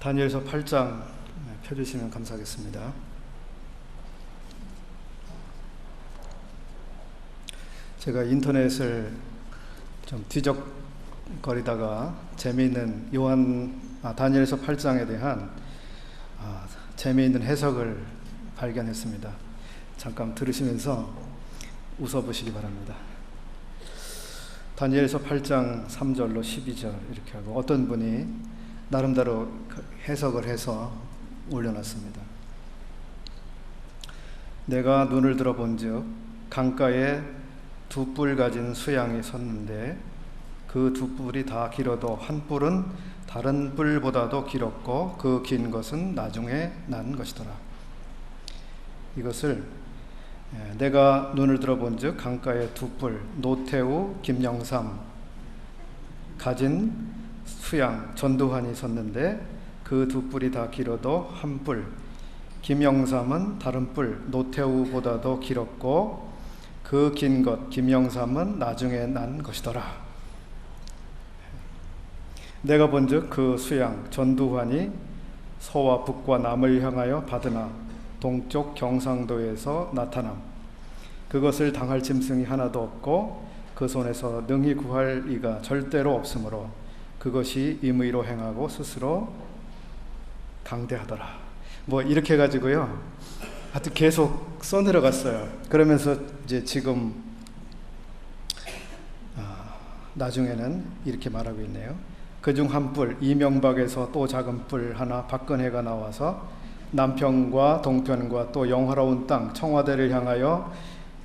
다니엘서 8장 펴주시면 감사하겠습니다. 제가 인터넷을 좀 뒤적거리다가 재미있는 다니엘서 8장에 대한 재미있는 해석을 발견했습니다. 잠깐 들으시면서 웃어보시기 바랍니다. 다니엘서 8장 3절로 12절 이렇게 하고 어떤 분이 나름대로 해석을 해서 올려놨습니다. 내가 눈을 들어본즉 강가에 두 뿔 가진 수양이 섰는데 그 두 뿔이 다 길어도 한 뿔은 다른 뿔보다도 길었고 그 긴 것은 나중에 난 것이더라. 이것을 내가 눈을 들어본즉 강가에 두 뿔 노태우, 김영삼 가진 수양 전두환이 섰는데 그 두 뿔이 다 길어도 한 뿔, 김영삼은 다른 뿔 노태우보다도 길었고 그 긴 것 김영삼은 나중에 난 것이더라. 내가 본즉 그 수양 전두환이 서와 북과 남을 향하여 받으나 동쪽 경상도에서 나타남. 그것을 당할 짐승이 하나도 없고 그 손에서 능히 구할 이가 절대로 없으므로 그것이 임의로 행하고 스스로 강대하더라. 이렇게 해가지고요. 하여튼 계속 써내려갔어요. 그러면서 이제 지금 나중에는 이렇게 말하고 있네요. 그중 한 뿔 이명박에서 또 작은 뿔 하나 박근혜가 나와서 남편과 동편과 또 영화로운 땅 청와대를 향하여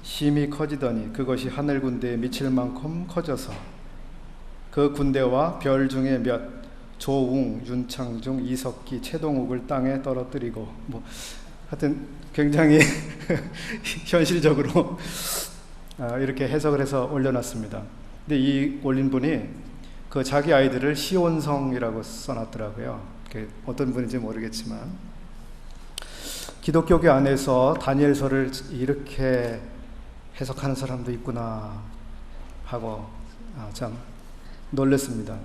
심히 커지더니 그것이 하늘 군대에 미칠 만큼 커져서 그 군대와 별 중에 몇 조웅, 윤창중, 이석기, 최동욱을 땅에 떨어뜨리고 하여튼 굉장히 현실적으로 이렇게 해석을 해서 올려놨습니다. 근데 이 올린 분이 그 자기 아이들을 시온성이라고 써놨더라고요. 어떤 분인지 모르겠지만 기독교계 안에서 다니엘서를 이렇게 해석하는 사람도 있구나 하고 참 놀랐습니다.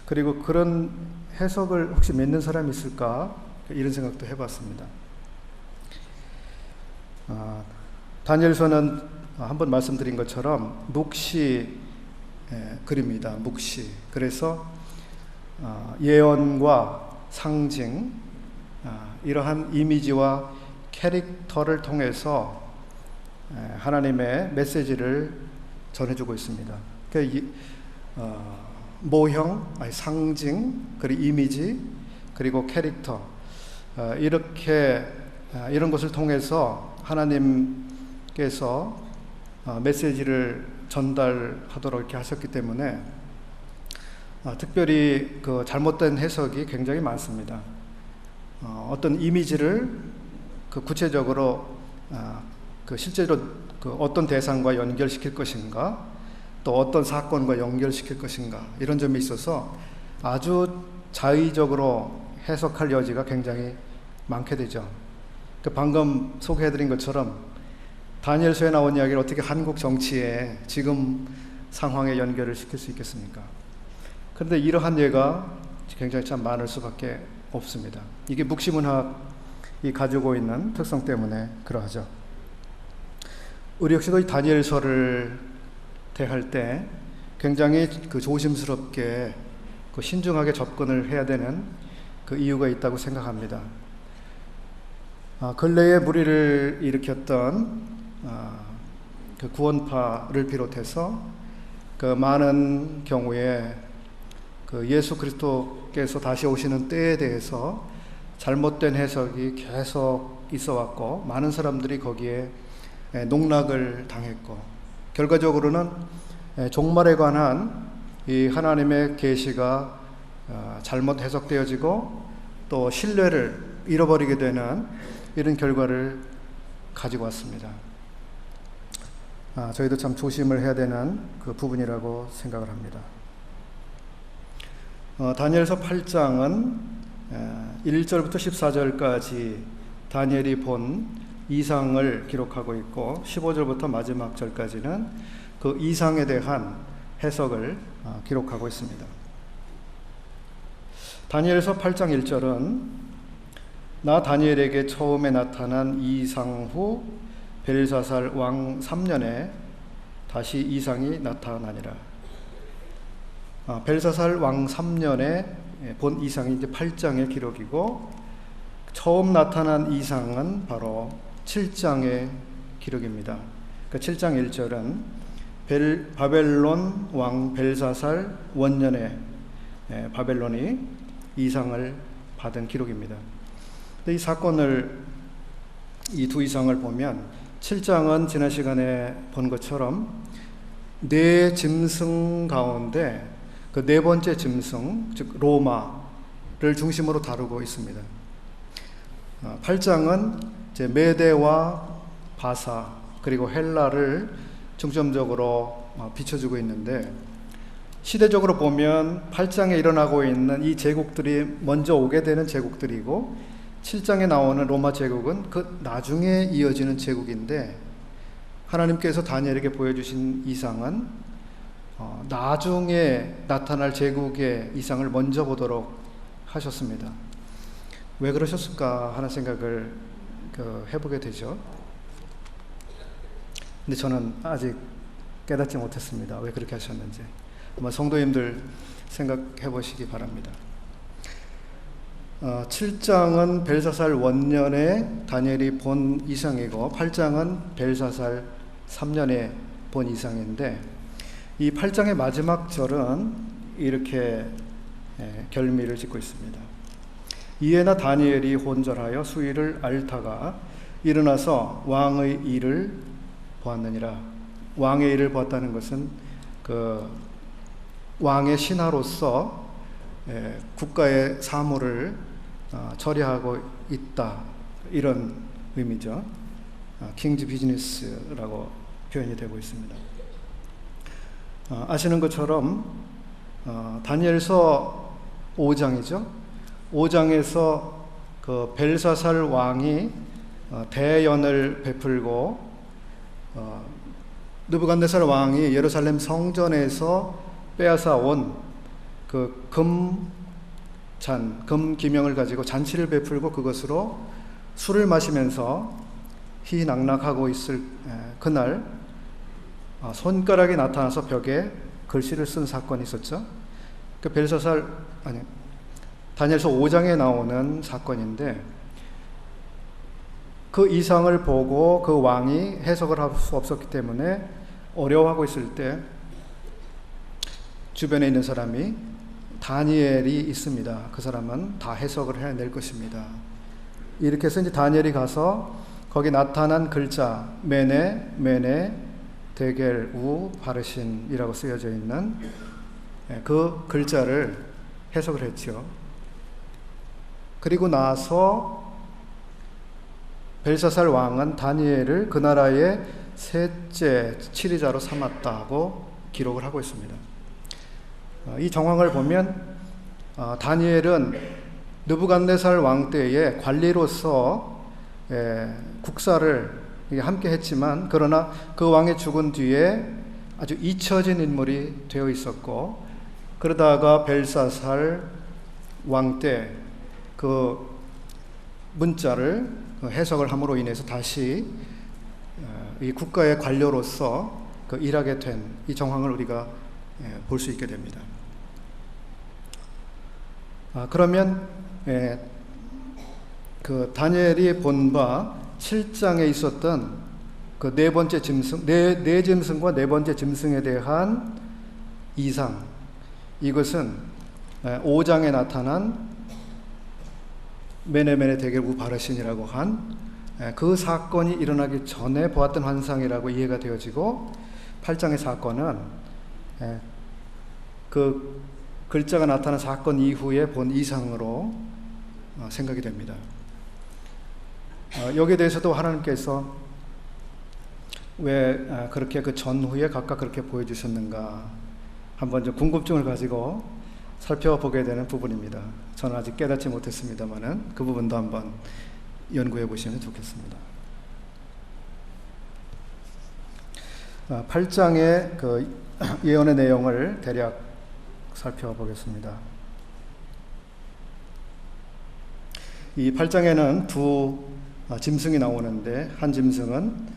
그리고 그런 해석을 혹시 믿는 사람이 있을까 이런 생각도 해봤습니다. 다니엘서는 한번 말씀드린 것처럼 묵시 글입니다. 묵시. 그래서 예언과 상징 이러한 이미지와 캐릭터를 통해서 하나님의 메시지를 전해주고 있습니다. 모형, 상징, 그리고 이미지, 그리고 캐릭터 이런 것을 통해서 하나님께서 메시지를 전달하도록 이렇게 하셨기 때문에 특별히 그 잘못된 해석이 굉장히 많습니다. 어떤 이미지를 구체적으로 실제로 어떤 대상과 연결시킬 것인가, 또 어떤 사건과 연결시킬 것인가 이런 점이 있어서 아주 자의적으로 해석할 여지가 굉장히 많게 되죠. 방금 소개해드린 것처럼 다니엘서에 나온 이야기를 어떻게 한국 정치에 지금 상황에 연결을 시킬 수 있겠습니까? 그런데 이러한 예가 굉장히 참 많을 수밖에 없습니다. 이게 묵시문학이 가지고 있는 특성 때문에 그러하죠. 우리 역시도 이 다니엘서를 대할 때 굉장히 조심스럽게 신중하게 접근을 해야 되는 이유가 있다고 생각합니다. 근래에 무리를 일으켰던 구원파를 비롯해서 많은 경우에 예수 그리스도께서 다시 오시는 때에 대해서 잘못된 해석이 계속 있어 왔고 많은 사람들이 거기에 농락을 당했고 결과적으로는 종말에 관한 이 하나님의 계시가 잘못 해석되어지고 또 신뢰를 잃어버리게 되는 이런 결과를 가지고 왔습니다. 저희도 참 조심을 해야 되는 부분이라고 생각을 합니다. 다니엘서 8장은 1절부터 14절까지 다니엘이 본 이상을 기록하고 있고 15절부터 마지막 절까지는 그 이상에 대한 해석을 기록하고 있습니다. 다니엘서 8장 1절은 나 다니엘에게 처음에 나타난 이상 후 벨사살 왕 3년에 다시 이상이 나타나니라. 벨사살 왕 3년에 본 이상이 이제 8장의 기록이고, 처음 나타난 이상은 바로 7장의 기록입니다. 그 7장 1절은 바벨론 왕 벨사살 원년에 바벨론이 이상을 받은 기록입니다. 이 사건을, 이 두 이상을 보면 7장은 지난 시간에 본 것처럼 네 짐승 가운데 그 네 번째 짐승, 즉 로마를 중심으로 다루고 있습니다. 8장은 이제 메대와 바사 그리고 헬라를 중점적으로 비춰주고 있는데, 시대적으로 보면 8장에 일어나고 있는 이 제국들이 먼저 오게 되는 제국들이고, 7장에 나오는 로마 제국은 그 나중에 이어지는 제국인데, 하나님께서 다니엘에게 보여주신 이상은 나중에 나타날 제국의 이상을 먼저 보도록 하셨습니다. 왜 그러셨을까 하는 생각을 해보게 되죠. 근데 저는 아직 깨닫지 못했습니다. 왜 그렇게 하셨는지. 한번 성도님들 생각해 보시기 바랍니다. 7장은 벨사살 원년에 다니엘이 본 이상이고, 8장은 벨사살 3년에 본 이상인데, 이 8장의 마지막 절은 이렇게 결미를 짓고 있습니다. 이에나 다니엘이 혼절하여 수위를 앓다가 일어나서 왕의 일을 보았느니라. 왕의 일을 보았다는 것은 그 왕의 신하로서 국가의 사무를 처리하고 있다, 이런 의미죠. 킹즈 비즈니스라고 표현이 되고 있습니다. 아시는 것처럼 다니엘서 5장이죠. 5장에서 그 벨사살 왕이 대연을 베풀고, 느부갓네살 왕이 예루살렘 성전에서 빼앗아 온 그 금기명을 가지고 잔치를 베풀고 그것으로 술을 마시면서 희낙낙하고 있을 그날 손가락이 나타나서 벽에 글씨를 쓴 사건이 있었죠. 그 다니엘서 5장에 나오는 사건인데, 그 이상을 보고 그 왕이 해석을 할 수 없었기 때문에 어려워하고 있을 때 주변에 있는 사람이 다니엘이 있습니다. 그 사람은 다 해석을 해낼 것입니다. 이렇게 해서 이제 다니엘이 가서 거기 나타난 글자 메네 데겔 우 바르신이라고 쓰여져 있는 그 글자를 해석을 했죠. 그리고 나서 벨사살 왕은 다니엘을 그 나라의 셋째 치리자로 삼았다고 기록을 하고 있습니다. 이 정황을 보면 다니엘은 느부갓네살 왕 때의 관리로서 국사를 함께 했지만, 그러나 그 왕이 죽은 뒤에 아주 잊혀진 인물이 되어 있었고, 그러다가 벨사살 왕 때 그 문자를 해석을 함으로 인해서 다시 이 국가의 관료로서 일하게 된 이 정황을 우리가 볼 수 있게 됩니다. 그러면 그 다니엘이 본 바 7장에 있었던 그 네 번째 짐승, 네 짐승과 네 번째 짐승에 대한 이상, 이것은 5장에 나타난 메네 데겔 우 바르신이라고 한 그 사건이 일어나기 전에 보았던 환상이라고 이해가 되어지고, 8장의 사건은 그 글자가 나타난 사건 이후에 본 이상으로 생각이 됩니다. 여기에 대해서도 하나님께서 왜 그렇게 그 전후에 각각 그렇게 보여주셨는가 한번 좀 궁금증을 가지고 살펴보게 되는 부분입니다. 저는 아직 깨닫지 못했습니다만은 그 부분도 한번 연구해 보시면 좋겠습니다. 8장의 그 예언의 내용을 대략 살펴보겠습니다. 이 8장에는 두 짐승이 나오는데 한 짐승은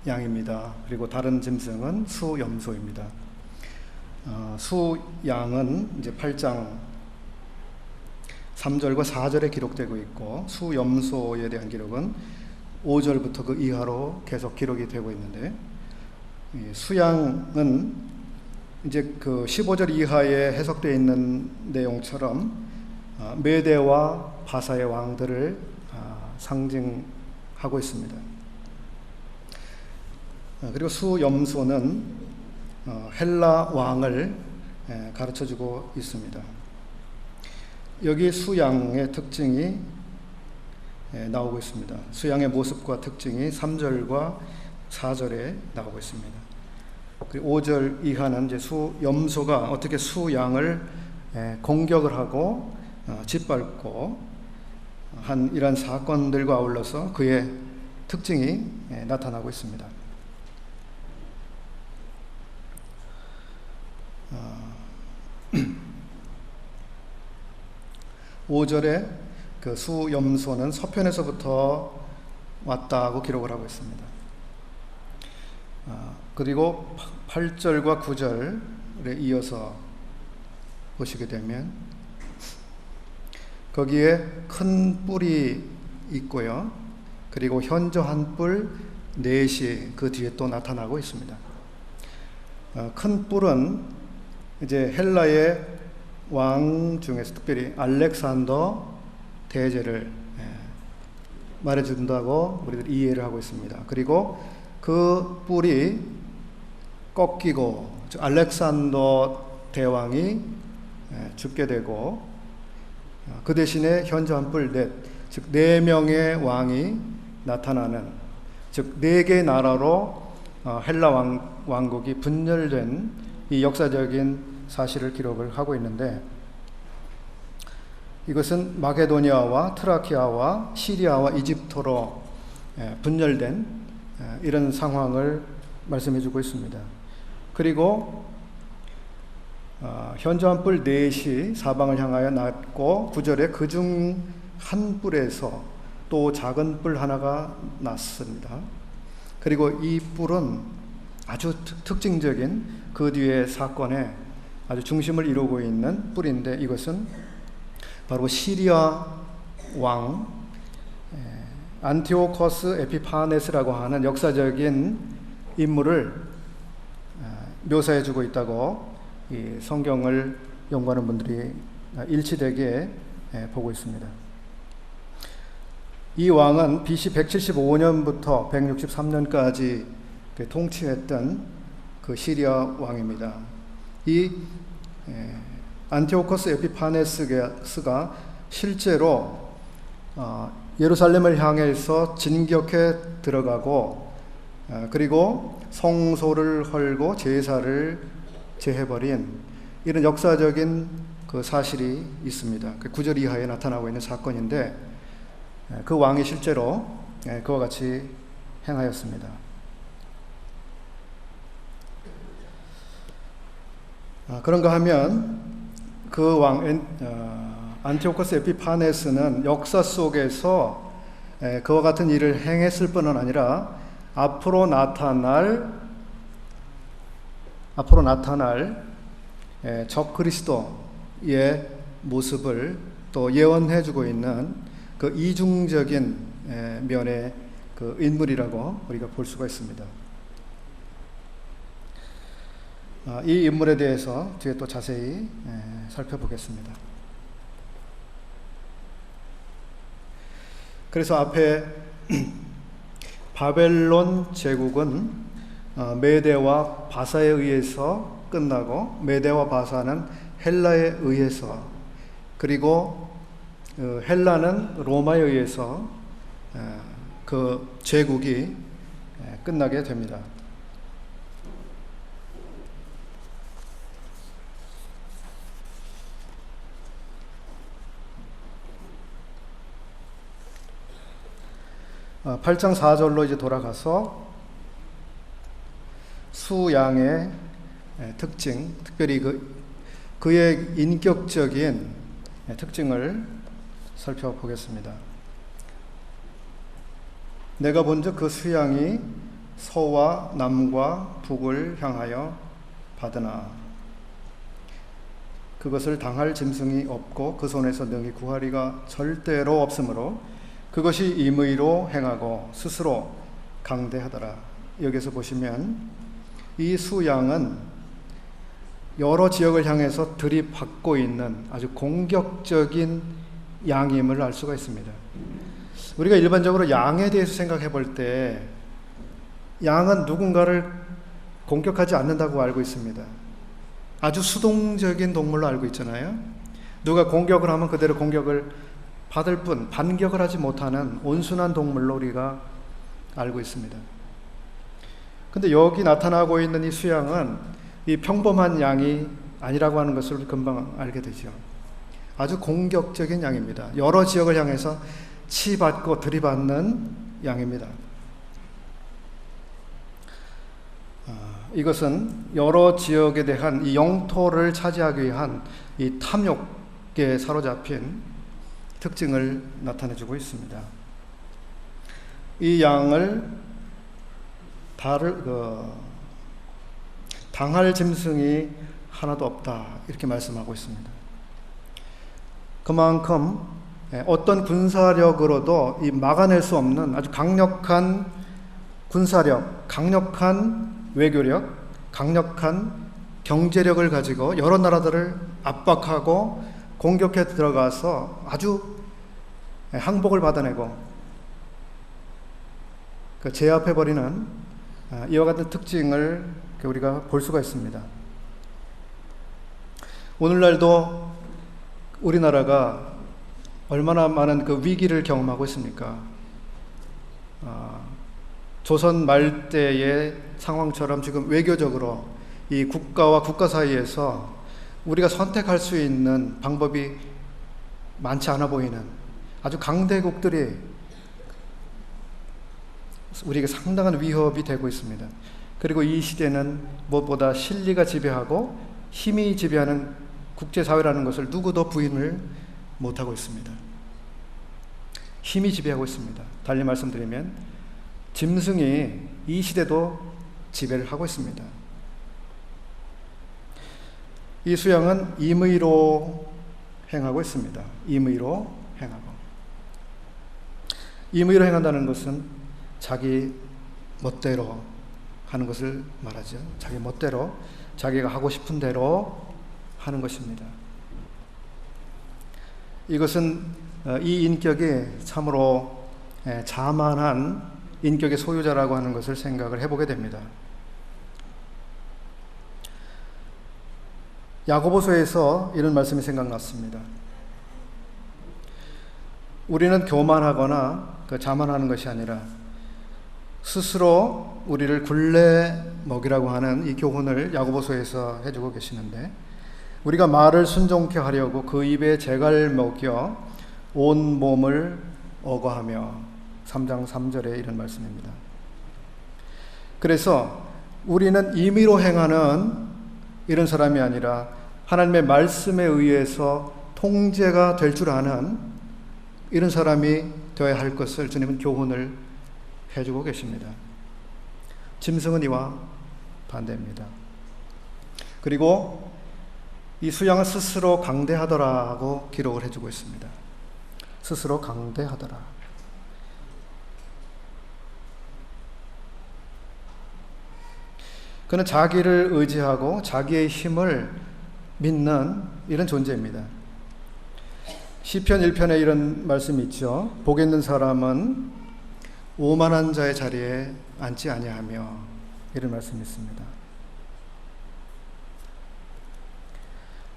수양입니다. 그리고 다른 짐승은 수염소입니다. 수양은 이제 8장 3절과 4절에 기록되고 있고, 수염소에 대한 기록은 5절부터 그 이하로 계속 기록이 되고 있는데, 수양은 이제 그 15절 이하에 해석되어 있는 내용처럼 메대와 바사의 왕들을 상징하고 있습니다. 그리고 수염소는 헬라 왕을 가르쳐주고 있습니다. 여기 수양의 특징이 나오고 있습니다. 수양의 모습과 특징이 3절과 4절에 나오고 있습니다. 그리고 5절 이하는 이제 수염소가 어떻게 수양을 공격을 하고 짓밟고 한 이런 사건들과 아울러서 그의 특징이 나타나고 있습니다. 5절에 그 수염소는 서편에서부터 왔다고 기록을 하고 있습니다. 그리고 8절과 9절에 이어서 보시게 되면 거기에 큰 뿔이 있고요. 그리고 현저한 뿔 넷이 그 뒤에 또 나타나고 있습니다. 큰 뿔은 이제 헬라의 왕 중에서 특별히 알렉산더 대제를 말해준다고 우리들 이해를 하고 있습니다. 그리고 그 뿔이 꺾이고 알렉산더 대왕이 죽게 되고 그 대신에 현저한 뿔 넷, 즉 4명의 왕이 나타나는, 즉 4개의 나라로 헬라 왕국이 분열된 이 역사적인 사실을 기록을 하고 있는데, 이것은 마게도니아와 트라키아와 시리아와 이집트로 분열된 이런 상황을 말씀해 주고 있습니다. 그리고 현저한 뿔 넷이 사방을 향하여 났고, 9절에 그중 한 뿔에서 또 작은 뿔 하나가 났습니다. 그리고 이 뿔은 아주 특징적인 그 뒤의 사건에 아주 중심을 이루고 있는 뿔인데, 이것은 바로 시리아 왕 안티오코스 에피파네스라고 하는 역사적인 인물을 묘사해 주고 있다고 이 성경을 연구하는 분들이 일치되게 보고 있습니다. 이 왕은 BC 175년부터 163년까지 통치했던 그 시리아 왕입니다. 이 안티오코스 에피파네스가 실제로 예루살렘을 향해서 진격해 들어가고, 그리고 성소를 헐고 제사를 제해버린 이런 역사적인 그 사실이 있습니다. 그 9절 이하에 나타나고 있는 사건인데, 그 왕이 실제로 그와 같이 행하였습니다. 그런가 하면 그 왕 안티오코스 에피파네스는 역사 속에서 그와 같은 일을 행했을 뿐만 아니라 앞으로 나타날 적 그리스도의 모습을 또 예언해주고 있는 그 이중적인 면의 그 인물이라고 우리가 볼 수가 있습니다. 이 인물에 대해서 뒤에 또 자세히 살펴보겠습니다. 그래서 앞에 바벨론 제국은 메대와 바사에 의해서 끝나고, 메대와 바사는 헬라에 의해서, 그리고 헬라는 로마에 의해서 그 제국이 끝나게 됩니다. 어, 8장 4절로 이제 돌아가서 수양의 특징, 특별히 그의 인격적인 특징을 살펴보겠습니다. 내가 본즉 그 수양이 서와 남과 북을 향하여 받으나 그것을 당할 짐승이 없고 그 손에서 능히 구하리가 절대로 없으므로 그것이 임의로 행하고 스스로 강대하더라. 여기서 보시면 이 수양은 여러 지역을 향해서 들이받고 있는 아주 공격적인 양임을 알 수가 있습니다. 우리가 일반적으로 양에 대해서 생각해 볼 때 양은 누군가를 공격하지 않는다고 알고 있습니다. 아주 수동적인 동물로 알고 있잖아요. 누가 공격을 하면 그대로 공격을 받을 뿐 반격을 하지 못하는 온순한 동물로 우리가 알고 있습니다. 근데 여기 나타나고 있는 이 수양은 이 평범한 양이 아니라고 하는 것을 우리 금방 알게 되죠. 아주 공격적인 양입니다. 여러 지역을 향해서 치받고 들이받는 양입니다. 이것은 여러 지역에 대한 이 영토를 차지하기 위한 이 탐욕에 사로잡힌 특징을 나타내주고 있습니다. 이 양을 당할 짐승이 하나도 없다 이렇게 말씀하고 있습니다. 그만큼 어떤 군사력으로도 이 막아낼 수 없는 아주 강력한 군사력, 강력한 외교력, 강력한 경제력을 가지고 여러 나라들을 압박하고 공격해 들어가서 아주 항복을 받아내고 제압해버리는 이와 같은 특징을 우리가 볼 수가 있습니다. 오늘날도 우리나라가 얼마나 많은 그 위기를 경험하고 있습니까? 조선 말대의 상황처럼 지금 외교적으로 이 국가와 국가 사이에서 우리가 선택할 수 있는 방법이 많지 않아 보이는 아주 강대국들이 우리에게 상당한 위협이 되고 있습니다. 그리고 이 시대는 무엇보다 실리가 지배하고 힘이 지배하는 국제사회라는 것을 누구도 부인을 못하고 있습니다. 힘이 지배하고 있습니다. 달리 말씀드리면 짐승이 이 시대도 지배를 하고 있습니다. 이 수양은 임의로 행하고 있습니다. 임의로 행하고. 임의로 행한다는 것은 자기 멋대로 하는 것을 말하죠. 자기 멋대로, 자기가 하고 싶은 대로 하는 것입니다. 이것은 이 인격이 참으로 자만한 인격의 소유자라고 하는 것을 생각을 해보게 됩니다. 야고보서에서 이런 말씀이 생각났습니다. 우리는 교만하거나 자만하는 것이 아니라 스스로 우리를 굴레 먹이라고 하는 이 교훈을 야고보서에서 해주고 계시는데, 우리가 말을 순종케 하려고 그 입에 재갈 먹여 온 몸을 억어하며, 3장 3절에 이런 말씀입니다. 그래서 우리는 임의로 행하는 이런 사람이 아니라 하나님의 말씀에 의해서 통제가 될 줄 아는 이런 사람이 되어야 할 것을 주님은 교훈을 해주고 계십니다. 짐승은 이와 반대입니다. 그리고 이 수양은 스스로 강대하더라고 기록을 해주고 있습니다. 스스로 강대하더라. 그는 자기를 의지하고 자기의 힘을 믿는 이런 존재입니다. 시편 1편에 이런 말씀이 있죠. 복 있는 사람은 오만한 자의 자리에 앉지 아니하며, 이런 말씀이 있습니다.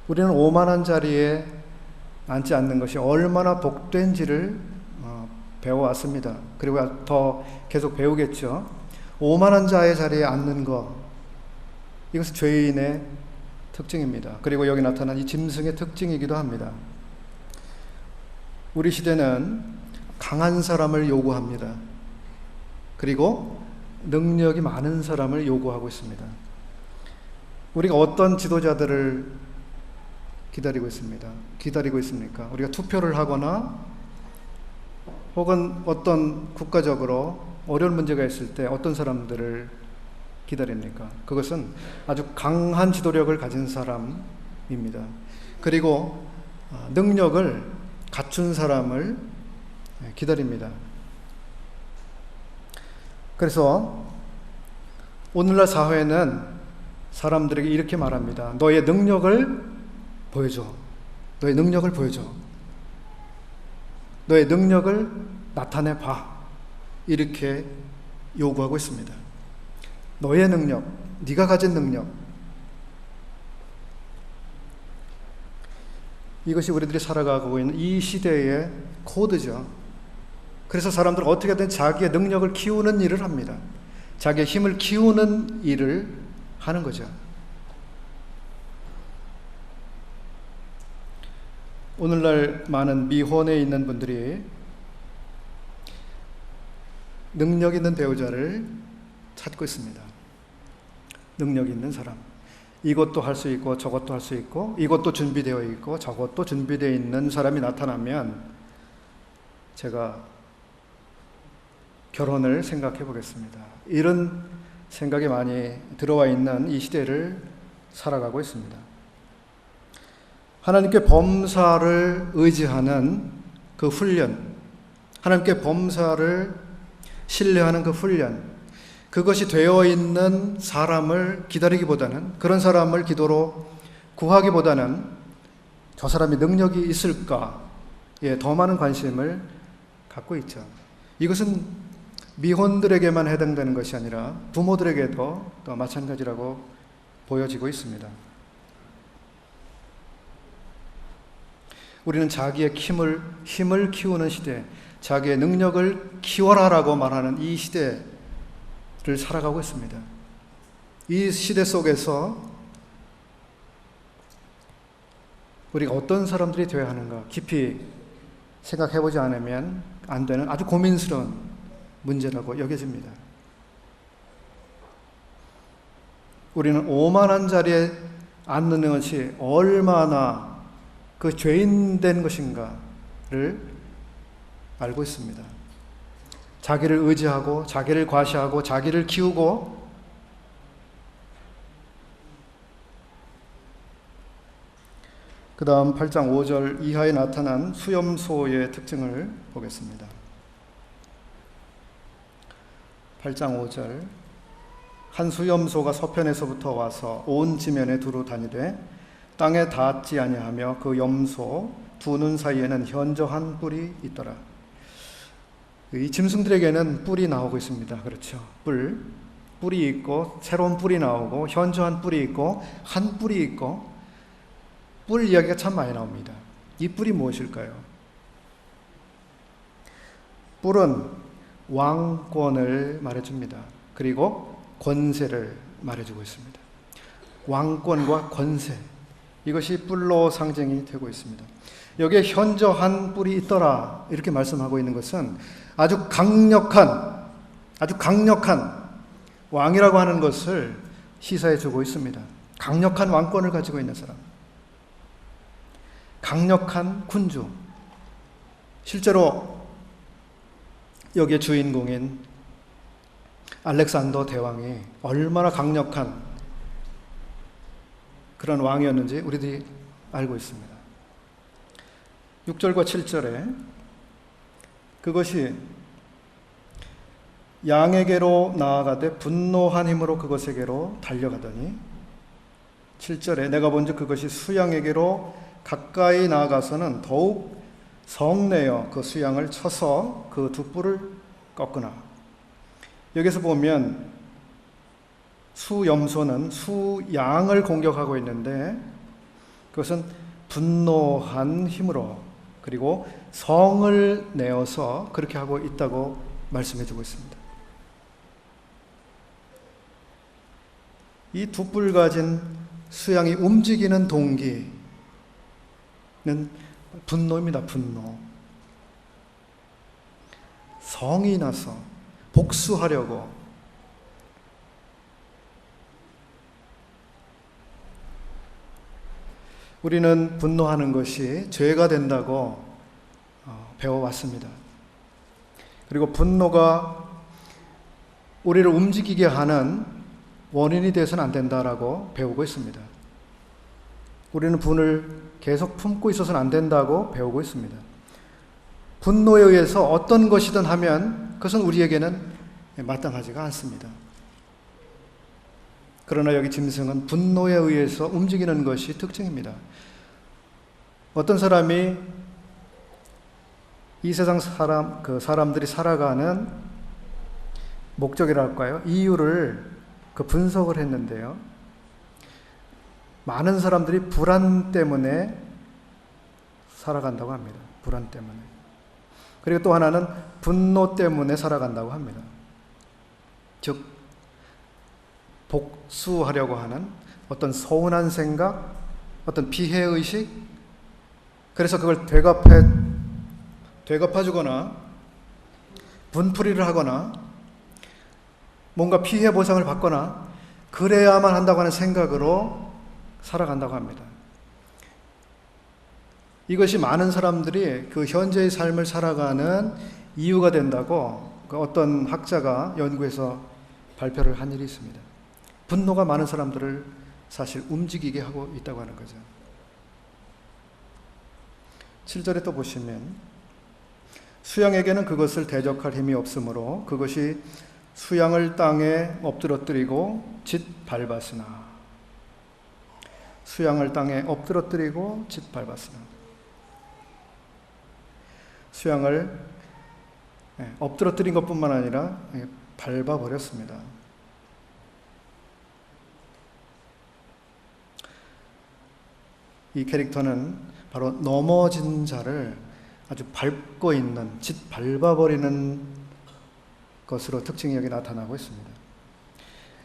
우리는 오만한 자리에 앉지 않는 것이 얼마나 복된지를 배워왔습니다. 그리고 더 계속 배우겠죠. 오만한 자의 자리에 앉는 것, 이것은 죄인의 특징입니다. 그리고 여기 나타난 이 짐승의 특징이기도 합니다. 우리 시대는 강한 사람을 요구합니다. 그리고 능력이 많은 사람을 요구하고 있습니다. 우리가 어떤 지도자들을 기다리고 있습니까? 우리가 투표를 하거나 혹은 어떤 국가적으로 어려운 문제가 있을 때 어떤 사람들을 기다립니까? 그것은 아주 강한 지도력을 가진 사람입니다. 그리고 능력을 갖춘 사람을 기다립니다. 그래서 오늘날 사회는 사람들에게 이렇게 말합니다. 너의 능력을 보여줘. 너의 능력을 보여줘. 너의 능력을 나타내봐. 이렇게 요구하고 있습니다. 너의 능력, 네가 가진 능력. 이것이 우리들이 살아가고 있는 이 시대의 코드죠. 그래서 사람들은 어떻게든 자기의 능력을 키우는 일을 합니다. 자기의 힘을 키우는 일을 하는 거죠. 오늘날 많은 미혼에 있는 분들이 능력 있는 배우자를 찾고 있습니다. 능력 있는 사람. 이것도 할 수 있고 저것도 할 수 있고 이것도 준비되어 있고 저것도 준비되어 있는 사람이 나타나면 제가 결혼을 생각해 보겠습니다. 이런 생각이 많이 들어와 있는 이 시대를 살아가고 있습니다. 하나님께 범사를 의지하는 그 훈련, 하나님께 범사를 신뢰하는 그 훈련, 그것이 되어 있는 사람을 기다리기보다는, 그런 사람을 기도로 구하기보다는 저 사람이 능력이 있을까에 더 많은 관심을 갖고 있죠. 이것은 미혼들에게만 해당되는 것이 아니라 부모들에게도 또 마찬가지라고 보여지고 있습니다. 우리는 자기의 힘을 키우는 시대, 자기의 능력을 키워라라고 말하는 이 시대를 살아가고 있습니다. 이 시대 속에서 우리가 어떤 사람들이 되어야 하는가 깊이 생각해보지 않으면 안 되는 아주 고민스러운 문제라고 여겨집니다. 우리는 오만한 자리에 앉는 것이 얼마나 그 죄인된 것인가를 알고 있습니다. 자기를 의지하고 자기를 과시하고 자기를 키우고 그 다음 8장 5절 이하에 나타난 수염소의 특징을 보겠습니다. 8장 5절 한 수염소가 서편에서부터 와서 온 지면에 두루 다니되 땅에 닿지 아니하며 그 염소 두 눈 사이에는 현저한 뿔이 있더라. 이 짐승들에게는 뿔이 나오고 있습니다. 그렇죠. 뿔이 있고 새로운 뿔이 나오고 현저한 뿔이 있고 한 뿔이 있고 뿔 이야기가 참 많이 나옵니다. 이 뿔이 무엇일까요? 뿔은 왕권을 말해줍니다. 그리고 권세를 말해주고 있습니다. 왕권과 권세, 이것이 뿔로 상징이 되고 있습니다. 여기에 현저한 뿔이 있더라 이렇게 말씀하고 있는 것은 아주 강력한 왕이라고 하는 것을 시사해 주고 있습니다. 강력한 왕권을 가지고 있는 사람, 강력한 군주. 실제로 여기에 주인공인 알렉산더 대왕이 얼마나 강력한 그런 왕이었는지 우리들이 알고 있습니다. 6절과 7절에 그것이 양에게로 나아가되 분노한 힘으로 그것에게로 달려가더니 7절에 내가 본즉 그것이 수양에게로 가까이 나아가서는 더욱 성내어 그 수양을 쳐서 그 두 뿔을 꺾으나. 여기서 보면 수염소는 수양을 공격하고 있는데 그것은 분노한 힘으로 그리고 성을 내어서 그렇게 하고 있다고 말씀해 주고 있습니다. 이 두 뿔 가진 수양이 움직이는 동기는 분노입니다. 분노. 성이 나서 복수하려고. 우리는 분노하는 것이 죄가 된다고 배워왔습니다. 그리고 분노가 우리를 움직이게 하는 원인이 되어서는 안 된다라고 배우고 있습니다. 우리는 분을 계속 품고 있어서는 안 된다고 배우고 있습니다. 분노에 의해서 어떤 것이든 하면 그것은 우리에게는 마땅하지가 않습니다. 그러나 여기 짐승은 분노에 의해서 움직이는 것이 특징입니다. 어떤 사람이 이 세상 사람들이 살아가는 목적이랄까요? 이유를 분석을 했는데요. 많은 사람들이 불안 때문에 살아간다고 합니다. 불안 때문에. 그리고 또 하나는 분노 때문에 살아간다고 합니다. 즉, 복수하려고 하는 어떤 서운한 생각, 어떤 피해의식, 그래서 그걸 되갚아주거나 분풀이를 하거나 뭔가 피해 보상을 받거나 그래야만 한다고 하는 생각으로 살아간다고 합니다. 이것이 많은 사람들이 그 현재의 삶을 살아가는 이유가 된다고 어떤 학자가 연구해서 발표를 한 일이 있습니다. 분노가 많은 사람들을 사실 움직이게 하고 있다고 하는 거죠. 7절에 또 보시면 수양에게는 그것을 대적할 힘이 없으므로 그것이 수양을 땅에 엎드러뜨리고 짓밟았으나 수양을 땅에 엎드러뜨리고 짓밟았으나 수양을 엎드러뜨린 것뿐만 아니라 밟아버렸습니다. 이 캐릭터는 바로 넘어진 자를 아주 밟고 있는, 짓밟아버리는 것으로 특징이 여기 나타나고 있습니다.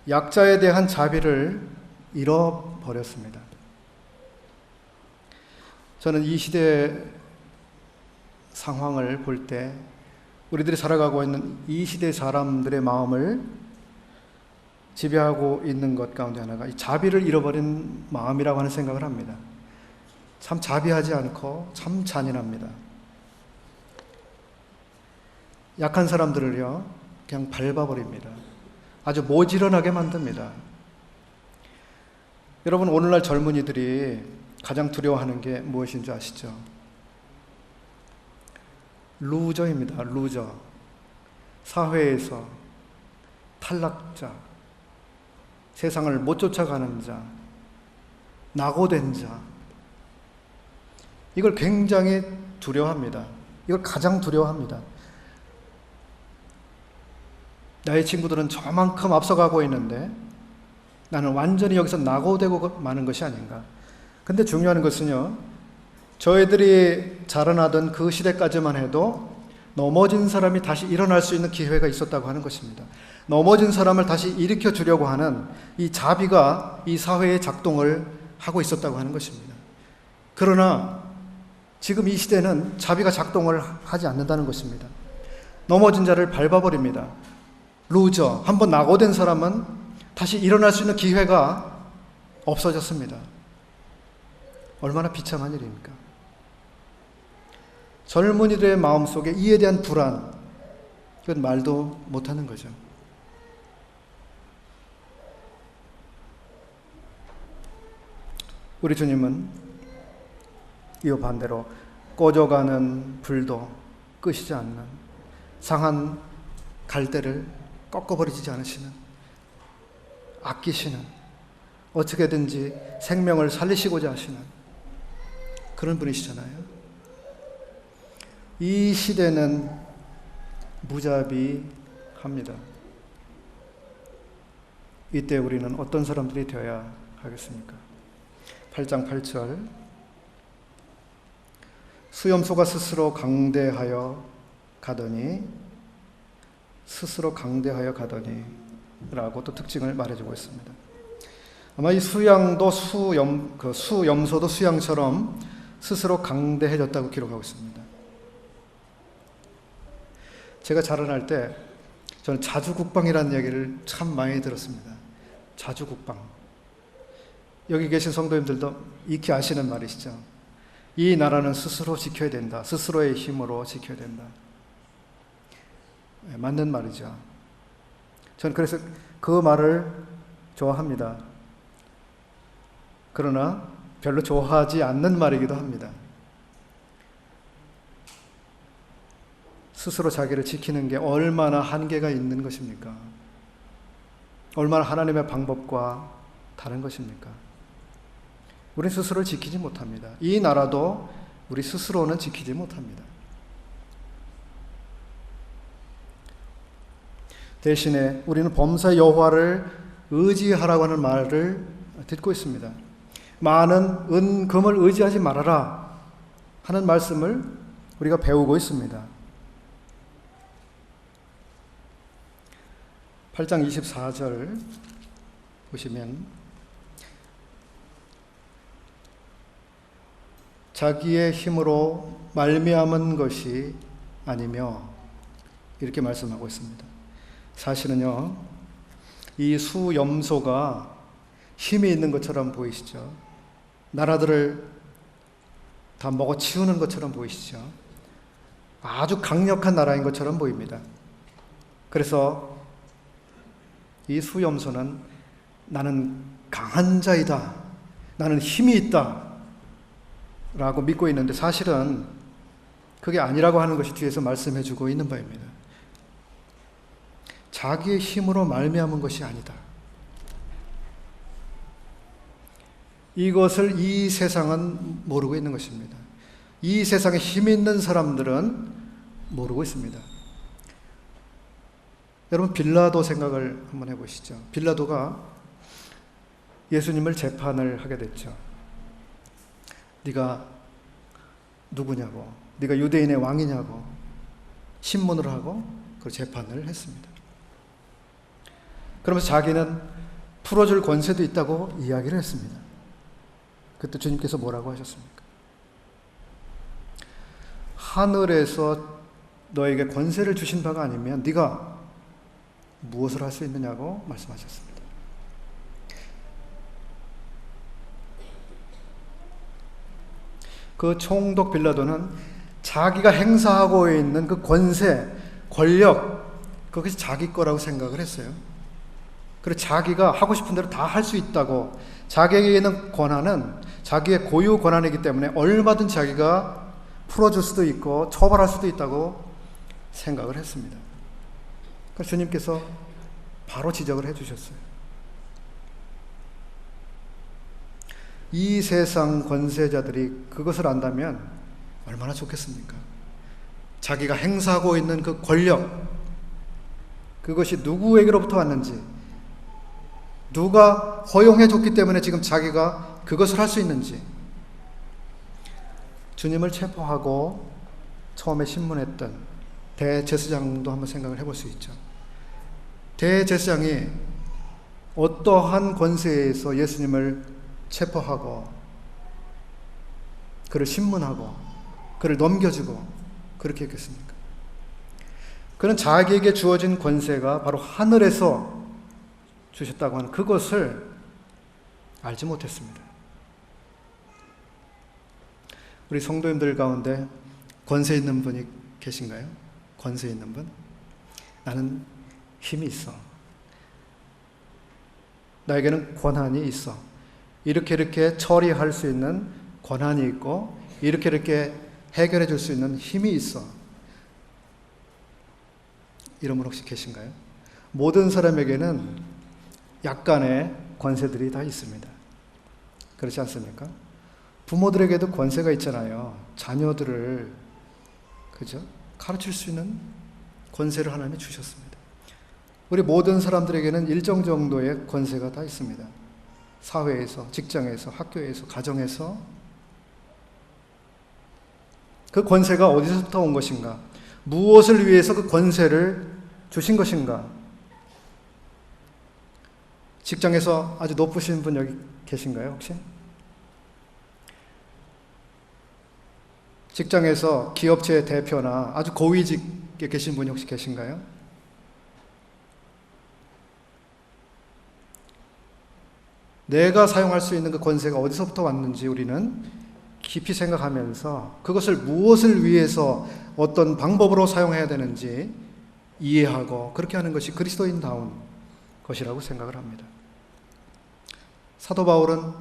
약자에 대한 자비를 잃어버렸습니다. 저는 이 시대의 상황을 볼 때 우리들이 살아가고 있는 이 시대 사람들의 마음을 지배하고 있는 것 가운데 하나가 이 자비를 잃어버린 마음이라고 하는 생각을 합니다. 참 자비하지 않고 참 잔인합니다. 약한 사람들을요, 그냥 밟아버립니다. 아주 모지런하게 만듭니다. 여러분, 오늘날 젊은이들이 가장 두려워하는 게 무엇인 줄 아시죠? 루저입니다. 루저. 사회에서 탈락자, 세상을 못 쫓아가는 자, 낙오된 자, 이걸 굉장히 두려워합니다. 이걸 가장 두려워합니다. 나의 친구들은 저만큼 앞서가고 있는데 나는 완전히 여기서 낙오되고 마는 것이 아닌가. 근데 중요한 것은요, 저희들이 자라나던 그 시대까지만 해도 넘어진 사람이 다시 일어날 수 있는 기회가 있었다고 하는 것입니다. 넘어진 사람을 다시 일으켜 주려고 하는 이 자비가 이 사회의 작동을 하고 있었다고 하는 것입니다. 그러나 지금 이 시대는 자비가 작동을 하지 않는다는 것입니다. 넘어진 자를 밟아버립니다. 루저, 한번 낙오된 사람은 다시 일어날 수 있는 기회가 없어졌습니다. 얼마나 비참한 일입니까? 젊은이들의 마음속에 이에 대한 불안, 이건 말도 못하는 거죠. 우리 주님은 이와 반대로 꺼져가는 불도 끄시지 않는, 상한 갈대를 꺾어버리지 않으시는, 아끼시는, 어떻게든지 생명을 살리시고자 하시는 그런 분이시잖아요. 이 시대는 무자비합니다. 이때 우리는 어떤 사람들이 되어야 하겠습니까? 8장 8절, 수염소가 스스로 강대하여 가더니 라고 또 특징을 말해주고 있습니다. 아마 이 수양도 수염소도 수양처럼 스스로 강대해졌다고 기록하고 있습니다. 제가 자라날 때 저는 자주국방이라는 얘기를 참 많이 들었습니다. 자주국방. 여기 계신 성도님들도 익히 아시는 말이시죠. 이 나라는 스스로 지켜야 된다. 스스로의 힘으로 지켜야 된다. 맞는 말이죠. 저는 그래서 그 말을 좋아합니다. 그러나 별로 좋아하지 않는 말이기도 합니다. 스스로 자기를 지키는 게 얼마나 한계가 있는 것입니까? 얼마나 하나님의 방법과 다른 것입니까? 우리 스스로를 지키지 못합니다. 이 나라도 우리 스스로는 지키지 못합니다. 대신에 우리는 범사 여호와를 의지하라고 하는 말을 듣고 있습니다. 많은 은, 금을 의지하지 말아라 하는 말씀을 우리가 배우고 있습니다. 8장 24절 보시면 자기의 힘으로 말미암은 것이 아니며 이렇게 말씀하고 있습니다. 사실은요, 이 수염소가 힘이 있는 것처럼 보이시죠? 나라들을 다 먹어치우는 것처럼 보이시죠? 아주 강력한 나라인 것처럼 보입니다. 그래서 이 수염소는 나는 강한 자이다, 나는 힘이 있다 라고 믿고 있는데 사실은 그게 아니라고 하는 것이 뒤에서 말씀해 주고 있는 바입니다. 자기의 힘으로 말미암은 것이 아니다. 이것을 이 세상은 모르고 있는 것입니다. 이 세상에 힘 있는 사람들은 모르고 있습니다. 여러분, 빌라도 생각을 한번 해보시죠. 빌라도가 예수님을 재판을 하게 됐죠. 네가 누구냐고, 네가 유대인의 왕이냐고 신문을 하고 그 재판을 했습니다. 그러면서 자기는 풀어줄 권세도 있다고 이야기를 했습니다. 그때 주님께서 뭐라고 하셨습니까? 하늘에서 너에게 권세를 주신 바가 아니면 네가 무엇을 할 수 있느냐고 말씀하셨습니다. 그 총독 빌라도는 자기가 행사하고 있는 그 권세, 권력, 그것이 자기 거라고 생각을 했어요. 그리고 자기가 하고 싶은 대로 다 할 수 있다고, 자기에게 있는 권한은 자기의 고유 권한이기 때문에 얼마든 자기가 풀어줄 수도 있고 처벌할 수도 있다고 생각을 했습니다. 그래서 주님께서 바로 지적을 해주셨어요. 이 세상 권세자들이 그것을 안다면 얼마나 좋겠습니까? 자기가 행사하고 있는 그 권력, 그것이 누구에게로부터 왔는지, 누가 허용해 줬기 때문에 지금 자기가 그것을 할 수 있는지. 주님을 체포하고 처음에 신문했던 대제사장도 한번 생각을 해볼 수 있죠. 대제사장이 어떠한 권세에서 예수님을 체포하고 그를 신문하고 그를 넘겨주고 그렇게 했겠습니까? 그는 자기에게 주어진 권세가 바로 하늘에서 주셨다고 하는 그것을 알지 못했습니다. 우리 성도님들 가운데 권세 있는 분이 계신가요? 권세 있는 분? 나는 힘이 있어. 나에게는 권한이 있어. 이렇게 처리할 수 있는 권한이 있고 이렇게 해결해 줄 수 있는 힘이 있어. 이런 분 혹시 계신가요? 모든 사람에게는 약간의 권세들이 다 있습니다. 그렇지 않습니까? 부모들에게도 권세가 있잖아요. 자녀들을, 그죠? 가르칠 수 있는 권세를 하나님이 주셨습니다. 우리 모든 사람들에게는 일정 정도의 권세가 다 있습니다. 사회에서, 직장에서, 학교에서, 가정에서. 그 권세가 어디서부터 온 것인가? 무엇을 위해서 그 권세를 주신 것인가? 직장에서 아주 높으신 분 여기 계신가요, 혹시? 직장에서 기업체 대표나 아주 고위직에 계신 분이 혹시 계신가요? 내가 사용할 수 있는 그 권세가 어디서부터 왔는지 우리는 깊이 생각하면서 그것을 무엇을 위해서 어떤 방법으로 사용해야 되는지 이해하고 그렇게 하는 것이 그리스도인다운 것이라고 생각을 합니다. 사도 바울은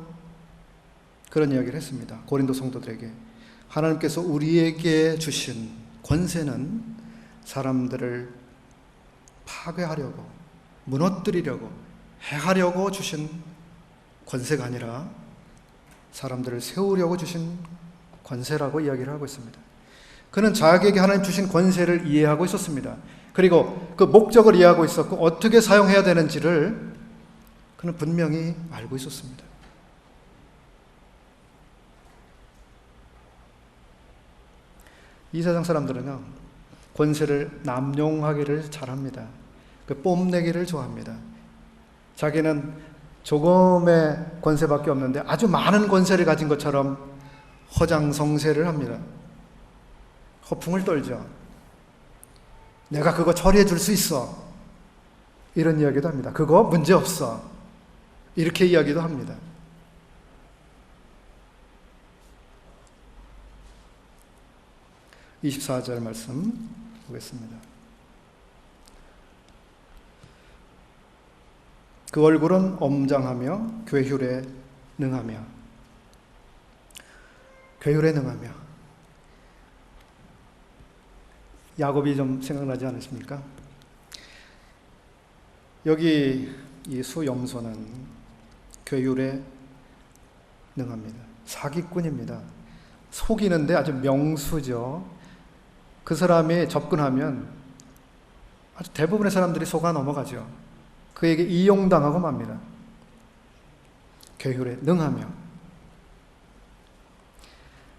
그런 이야기를 했습니다. 고린도 성도들에게 하나님께서 우리에게 주신 권세는 사람들을 파괴하려고, 무너뜨리려고, 해하려고 주신 권세가 아니라 사람들을 세우려고 주신 권세라고 이야기를 하고 있습니다. 그는 자기에게 하나님 주신 권세를 이해하고 있었습니다. 그리고 그 목적을 이해하고 있었고 어떻게 사용해야 되는지를 그는 분명히 알고 있었습니다. 이 세상 사람들은요, 권세를 남용하기를 잘합니다. 그 뽐내기를 좋아합니다. 자기는 조금의 권세밖에 없는데 아주 많은 권세를 가진 것처럼 허장성세를 합니다. 허풍을 떨죠. 내가 그거 처리해 줄 수 있어. 이런 이야기도 합니다. 그거 문제 없어. 이렇게 이야기도 합니다. (24절) 말씀 보겠습니다. 그 얼굴은 엄장하며 괴휼에 능하며. 괴휼에 능하며. 야곱이 좀 생각나지 않으십니까? 여기 이 수염소는 괴휼에 능합니다. 사기꾼입니다. 속이는데 아주 명수죠. 그 사람이 접근하면 아주 대부분의 사람들이 속아 넘어가죠. 그에게 이용당하고 맙니다. 괴휼에 능하며.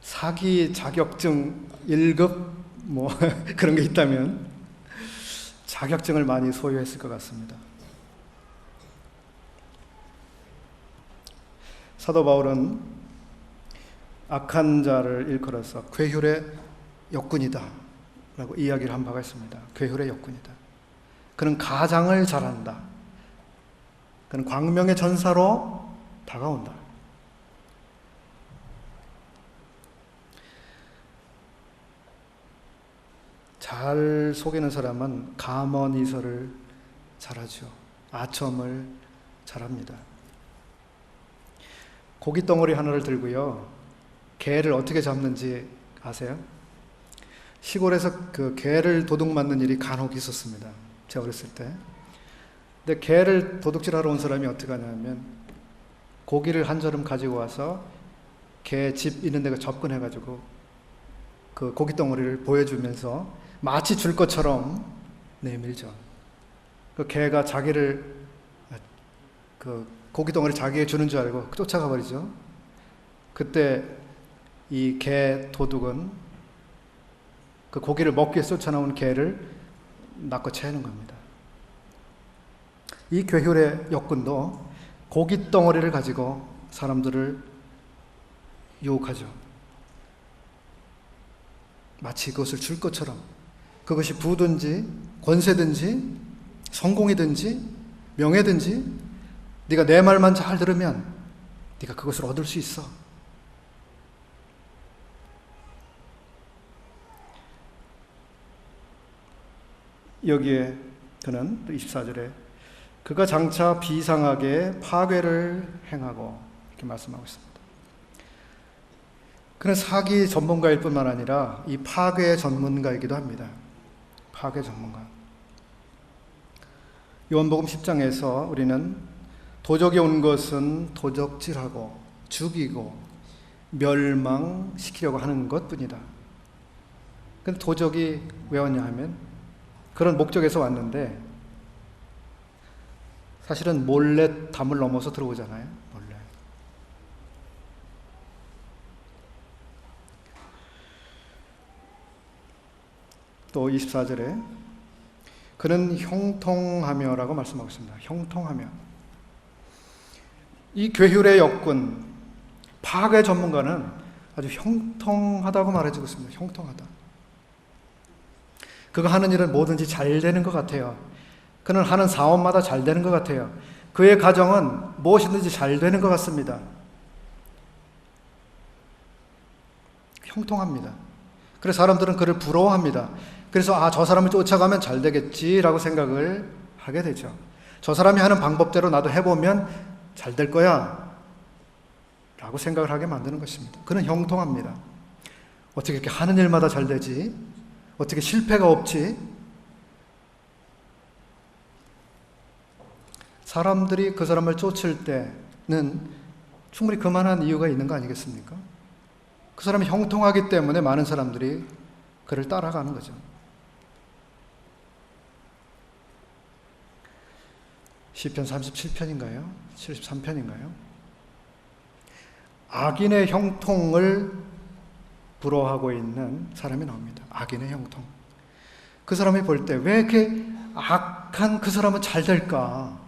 사기 자격증 1급 뭐 그런 게 있다면 자격증을 많이 소유했을 것 같습니다. 사도 바울은 악한 자를 일컬어서 괴휼의 역군이다 라고 이야기를 한 바가 있습니다. 괴휼의 역군이다. 그는 가장을 잘한다. 그는 광명의 전사로 다가온다. 잘 속이는 사람은 가먼이설을 잘하죠. 아첨을 잘합니다. 고깃덩어리 하나를 들고요, 개를 어떻게 잡는지 아세요? 시골에서 그 개를 도둑 맞는 일이 간혹 있었습니다. 제가 어렸을 때. 근데 개를 도둑질하러 온 사람이 어떻게 하냐면 고기를 한 저름 가지고 와서 개 집 있는 데가 접근해가지고 그 고깃덩어리를 보여주면서 마치 줄 것처럼 내밀죠. 그 개가 자기를 그 고깃덩어리 자기에게 주는 줄 알고 쫓아가 버리죠. 그때 이 개 도둑은 그 고기를 먹기 위해서 쫓아나온 개를 낚아채는 겁니다. 이 괴휼의 역군도 고깃덩어리를 가지고 사람들을 유혹하죠. 마치 그것을 줄 것처럼. 그것이 부든지 권세든지 성공이든지 명예든지 네가 내 말만 잘 들으면 네가 그것을 얻을 수 있어. 여기에 그는 24절에 그가 장차 비상하게 파괴를 행하고 이렇게 말씀하고 있습니다. 그는 사기 전문가일 뿐만 아니라 이 파괴 전문가이기도 합니다. 파괴 전문가. 요한복음 10장에서 우리는 도적이 온 것은 도적질하고 죽이고 멸망시키려고 하는 것뿐이다. 근데 도적이 왜 왔냐 하면 그런 목적에서 왔는데 사실은 몰래 담을 넘어서 들어오잖아요. 몰래. 또 24절에 그는 형통하며라고 말씀하고 있습니다. 형통하며. 이 괴휼의 역군, 파괴 전문가는 아주 형통하다고 말해주고 있습니다. 형통하다. 그가 하는 일은 뭐든지 잘 되는 것 같아요. 그는 하는 사업마다 잘 되는 것 같아요. 그의 가정은 무엇이든지 잘 되는 것 같습니다. 형통합니다. 그래서 사람들은 그를 부러워합니다. 그래서 저 사람을 쫓아가면 잘 되겠지라고 생각을 하게 되죠. 저 사람이 하는 방법대로 나도 해보면 잘 될 거야 라고 생각을 하게 만드는 것입니다. 그는 형통합니다. 어떻게 이렇게 하는 일마다 잘 되지? 어떻게 실패가 없지? 사람들이 그 사람을 쫓을 때는 충분히 그만한 이유가 있는 거 아니겠습니까? 그 사람이 형통하기 때문에 많은 사람들이 그를 따라가는 거죠. 시편 37편인가요? 73편인가요? 악인의 형통을 부러워하고 있는 사람이 나옵니다. 악인의 형통. 그 사람이 볼 때 왜 이렇게 악한 그 사람은 잘 될까?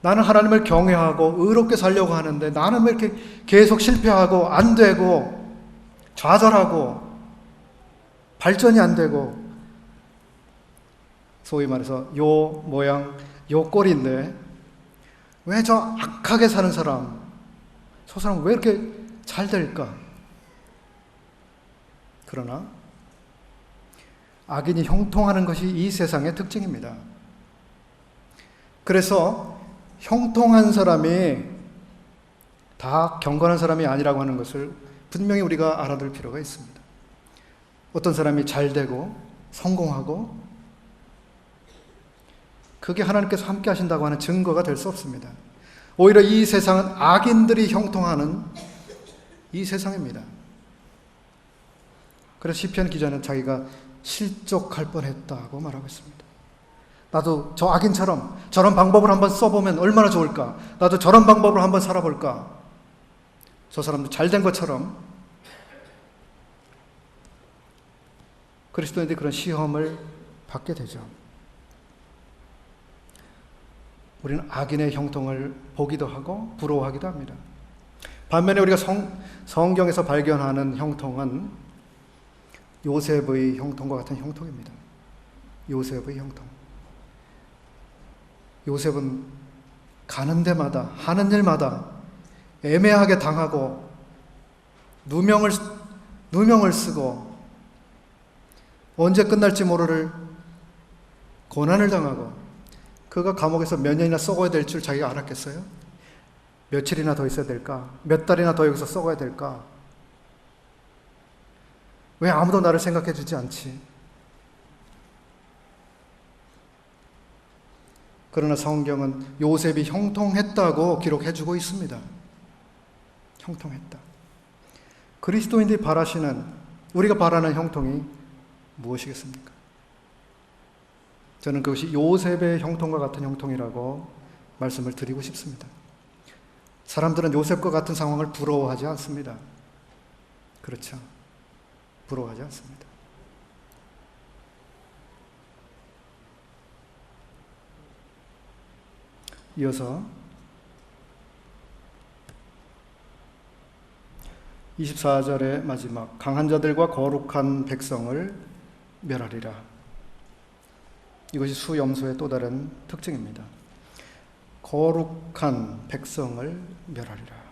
나는 하나님을 경외하고 의롭게 살려고 하는데 나는 왜 이렇게 계속 실패하고 안 되고 좌절하고 발전이 안 되고, 소위 말해서 요 모양 요 꼴인데 왜 저 악하게 사는 사람, 저 사람 왜 이렇게 잘 될까? 그러나 악인이 형통하는 것이 이 세상의 특징입니다. 그래서 형통한 사람이 다 경건한 사람이 아니라고 하는 것을 분명히 우리가 알아둘 필요가 있습니다. 어떤 사람이 잘 되고 성공하고 그게 하나님께서 함께 하신다고 하는 증거가 될 수 없습니다. 오히려 이 세상은 악인들이 형통하는 이 세상입니다. 그래서 시편 기자는 자기가 실족할 뻔했다고 말하고 있습니다. 나도 저 악인처럼 저런 방법을 한번 써보면 얼마나 좋을까? 나도 저런 방법으로 한번 살아볼까? 저 사람도 잘된 것처럼. 그리스도인들이 그런 시험을 받게 되죠. 우리는 악인의 형통을 보기도 하고 부러워하기도 합니다. 반면에 우리가 성경에서 발견하는 형통은 요셉의 형통과 같은 형통입니다. 요셉의 형통. 요셉은 가는 데마다 하는 일마다 애매하게 당하고 누명을 쓰고 언제 끝날지 모를 고난을 당하고, 그가 감옥에서 몇 년이나 썩어야 될 줄 자기가 알았겠어요? 며칠이나 더 있어야 될까? 몇 달이나 더 여기서 썩어야 될까? 왜 아무도 나를 생각해 주지 않지? 그러나 성경은 요셉이 형통했다고 기록해 주고 있습니다. 형통했다. 그리스도인들이 바라시는, 우리가 바라는 형통이 무엇이겠습니까? 저는 그것이 요셉의 형통과 같은 형통이라고 말씀을 드리고 싶습니다. 사람들은 요셉과 같은 상황을 부러워하지 않습니다. 그렇죠. 부러워하지 않습니다. 이어서 24절의 마지막, 강한 자들과 거룩한 백성을 멸하리라. 이것이 수염소의 또 다른 특징입니다. 거룩한 백성을 멸하리라.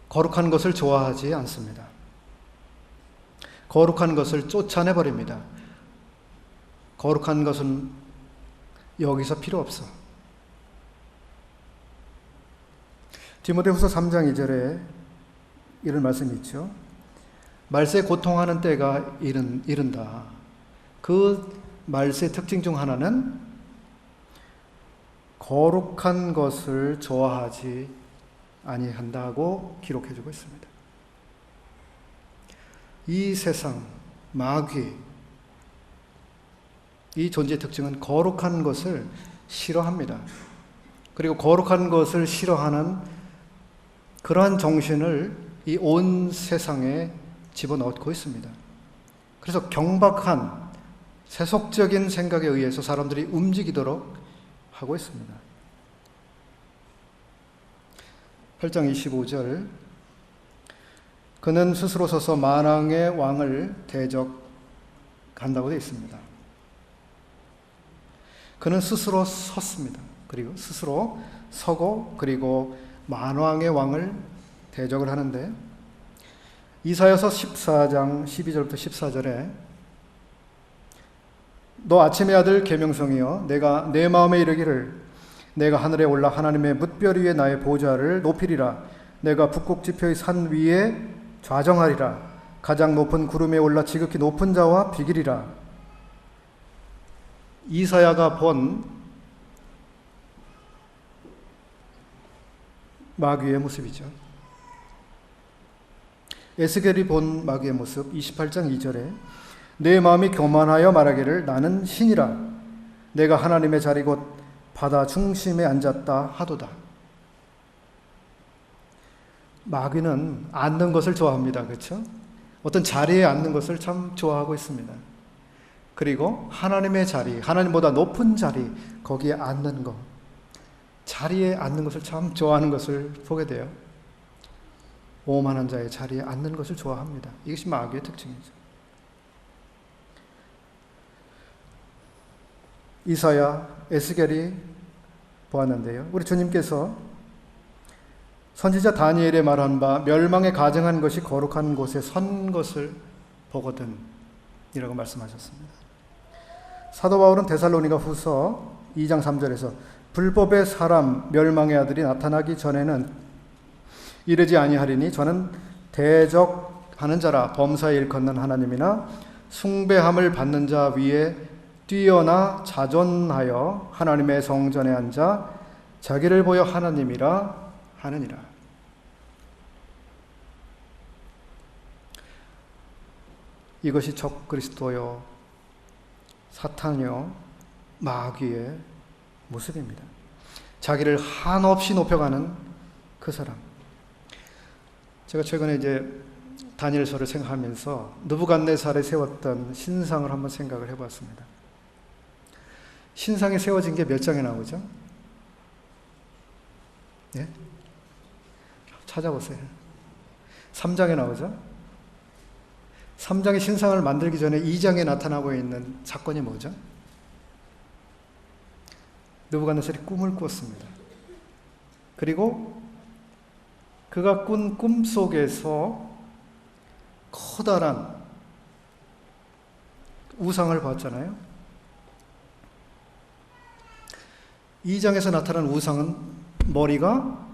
거룩한 것을 좋아하지 않습니다. 거룩한 것을 쫓아내버립니다. 거룩한 것은 여기서 필요 없어. 디모데후서 3장 2절에 이런 말씀이 있죠. 말세에 고통하는 때가 이른다. 그 말세의 특징 중 하나는 거룩한 것을 좋아하지 아니한다고 기록해주고 있습니다. 이 세상, 마귀, 이 존재의 특징은 거룩한 것을 싫어합니다. 그리고 거룩한 것을 싫어하는 그러한 정신을 이 온 세상에 집어넣고 있습니다. 그래서 경박한 세속적인 생각에 의해서 사람들이 움직이도록 하고 있습니다. 8장 25절, 그는 스스로 서서 만왕의 왕을 대적한다고 되어 있습니다. 그는 스스로 섰습니다. 그리고 스스로 서고, 그리고 만왕의 왕을 대적을 하는데 이사야서 14장 12절부터 14절에 너 아침의 아들 계명성이여 내가 내 마음에 이르기를 내가 하늘에 올라 하나님의 뭇별 위에 나의 보좌를 높이리라 내가 북극 지표의 산 위에 좌정하리라 가장 높은 구름에 올라 지극히 높은 자와 비기리라. 이사야가 본 마귀의 모습이죠. 에스겔이 본 마귀의 모습 28장 2절에 내 마음이 교만하여 말하기를 나는 신이라 내가 하나님의 자리 곧 바다 중심에 앉았다 하도다. 마귀는 앉는 것을 좋아합니다. 그렇죠? 어떤 자리에 앉는 것을 참 좋아하고 있습니다. 그리고 하나님의 자리, 하나님보다 높은 자리, 거기에 앉는 것, 자리에 앉는 것을 참 좋아하는 것을 보게 돼요. 오만한 자의 자리에 앉는 것을 좋아합니다. 이것이 마귀의 특징이죠. 이사야, 에스겔이 보았는데요. 우리 주님께서 선지자 다니엘에 말한 바 멸망에 가증한 것이 거룩한 곳에 선 것을 보거든 이라고 말씀하셨습니다. 사도 바울은 데살로니가 후서 2장 3절에서 불법의 사람 멸망의 아들이 나타나기 전에는 이르지 아니하리니 저는 대적하는 자라 범사에 일컫는 하나님이나 숭배함을 받는 자 위에 뛰어나 자존하여 하나님의 성전에 앉아 자기를 보여 하나님이라 하느니라. 이것이 적 그리스도요 사탄요 마귀의 모습입니다. 자기를 한없이 높여가는 그 사람. 제가 최근에 이제 다니엘서를 생각하면서 느부갓네살에 세웠던 신상을 한번 생각을 해봤습니다. 신상이 세워진 게 몇 장에 나오죠? 예? 찾아보세요. 3장에 나오죠? 3장의 신상을 만들기 전에 2장에 나타나고 있는 사건이 뭐죠? 느부갓네살이 꿈을 꿨습니다. 그리고 그가 꾼 꿈 속에서 커다란 우상을 봤잖아요. 2장에서 나타난 우상은 머리가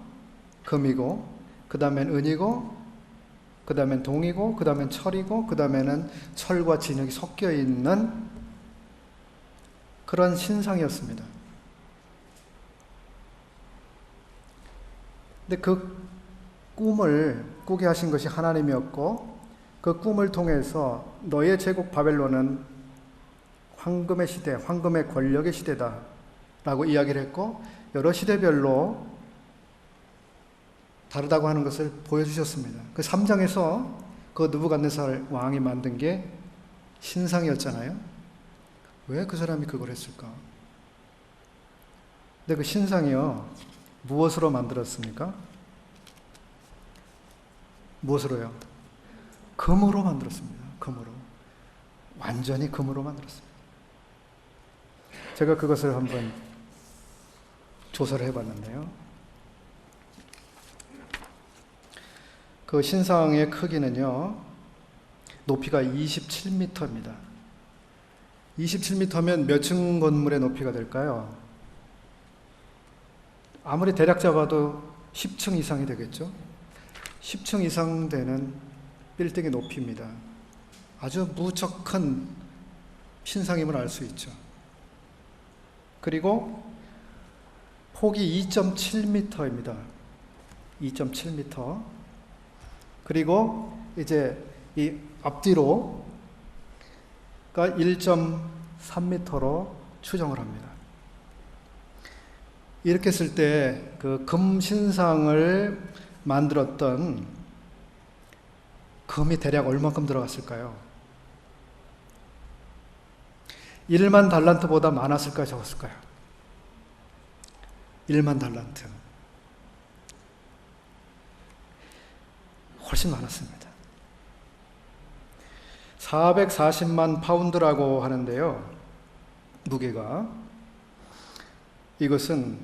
금이고 그 다음엔 은이고 그 다음엔 동이고 그 다음엔 철이고 그 다음에는 철과 진흙이 섞여 있는 그런 신상이었습니다. 근데 그 꿈을 꾸게 하신 것이 하나님이었고 그 꿈을 통해서 너의 제국 바벨론은 황금의 시대, 황금의 권력의 시대다 라고 이야기를 했고 여러 시대별로 다르다고 하는 것을 보여주셨습니다. 그 3장에서 그 느부갓네살 왕이 만든 게 신상이었잖아요. 왜 그 사람이 그걸 했을까? 근데 그 신상이요 무엇으로 만들었습니까? 무엇으로요? 금으로 만들었습니다. 금으로. 완전히 금으로 만들었습니다. 제가 그것을 한번 조사를 해봤는데요. 그 신상의 크기는요, 높이가 27m입니다. 27m면 몇 층 건물의 높이가 될까요? 아무리 대략 잡아도 10층 이상이 되겠죠? 10층 이상 되는 빌딩의 높이입니다. 아주 무척 큰 신상임을 알 수 있죠. 그리고 폭이 2.7m입니다. 2.7m. 그리고 이제 이 앞뒤로가 1.3m로 추정을 합니다. 이렇게 했을 때 그 금신상을 만들었던 금이 대략 얼마큼 들어갔을까요? 1만 달란트보다 많았을까요? 적었을까요? 1만 달란트. 훨씬 많았습니다. 440만 파운드라고 하는데요. 무게가. 이것은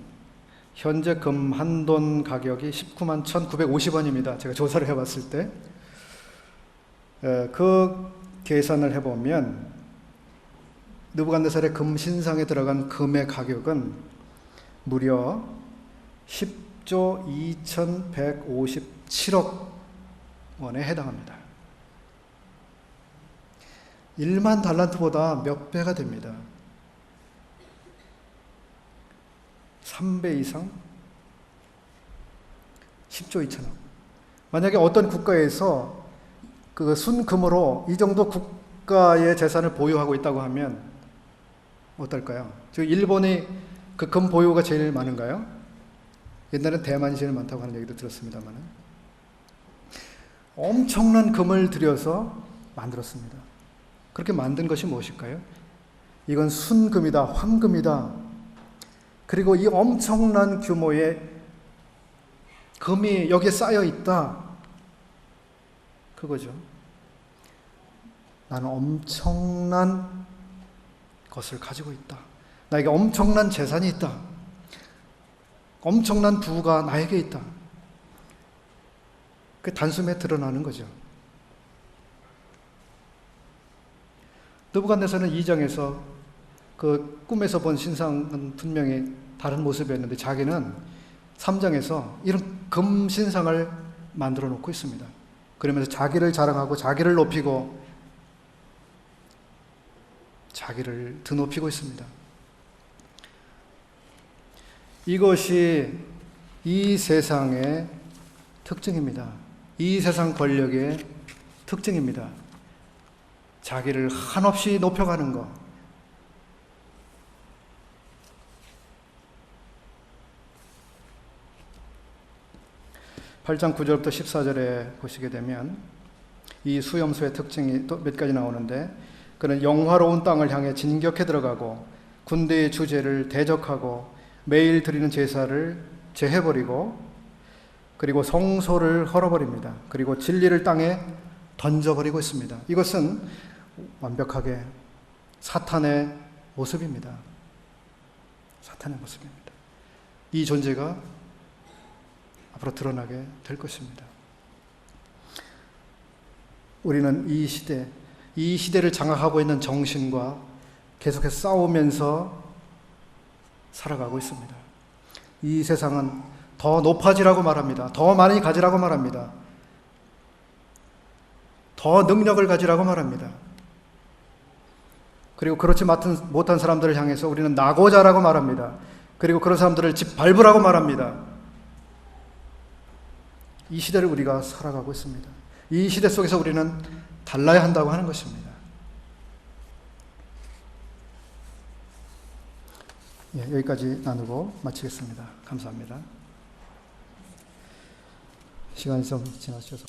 현재 금 한 돈 가격이 19만 1,950원입니다. 제가 조사를 해봤을 때. 그 계산을 해보면 느부갓네살의 금 신상에 들어간 금의 가격은 무려 10조 2,157억 원에 해당합니다. 1만 달란트보다 몇 배가 됩니다. 3배 이상? 10조 2천억. 만약에 어떤 국가에서 그 순금으로 이 정도 국가의 재산을 보유하고 있다고 하면 어떨까요? 즉 일본이 그 금 보유가 제일 많은가요? 옛날엔 대만이 제일 많다고 하는 얘기도 들었습니다만 엄청난 금을 들여서 만들었습니다. 그렇게 만든 것이 무엇일까요? 이건 순금이다, 황금이다. 그리고 이 엄청난 규모의 금이 여기에 쌓여 있다. 그거죠. 나는 엄청난 것을 가지고 있다. 나에게 엄청난 재산이 있다. 엄청난 부가 나에게 있다. 그 단숨에 드러나는 거죠. 느부갓네살은 2장에서 그 꿈에서 본 신상은 분명히 다른 모습이었는데 자기는 3장에서 이런 금 신상을 만들어 놓고 있습니다. 그러면서 자기를 자랑하고 자기를 높이고 자기를 드높이고 있습니다. 이것이 이 세상의 특징입니다. 이 세상 권력의 특징입니다. 자기를 한없이 높여가는 것. (8장 9절부터 14절에) 보시게 되면 이 수염소의 특징이 또 몇 가지 나오는데, 그는 영화로운 땅을 향해 진격해 들어가고 군대의 주제를 대적하고 매일 드리는 제사를 제해버리고 그리고 성소를 헐어버립니다. 그리고 진리를 땅에 던져버리고 있습니다. 이것은 완벽하게 사탄의 모습입니다. 사탄의 모습입니다. 이 존재가 앞으로 드러나게 될 것입니다. 우리는 이 시대를 장악하고 있는 정신과 계속해서 싸우면서 살아가고 있습니다. 이 세상은 더 높아지라고 말합니다. 더 많이 가지라고 말합니다. 더 능력을 가지라고 말합니다. 그리고 그렇지 못한 사람들을 향해서 우리는 나고자라고 말합니다. 그리고 그런 사람들을 짓밟으라고 말합니다. 이 시대를 우리가 살아가고 있습니다. 이 시대 속에서 우리는 달라야 한다고 하는 것입니다. 여기까지 나누고 마치겠습니다. 감사합니다. 시간이 좀 지나셔서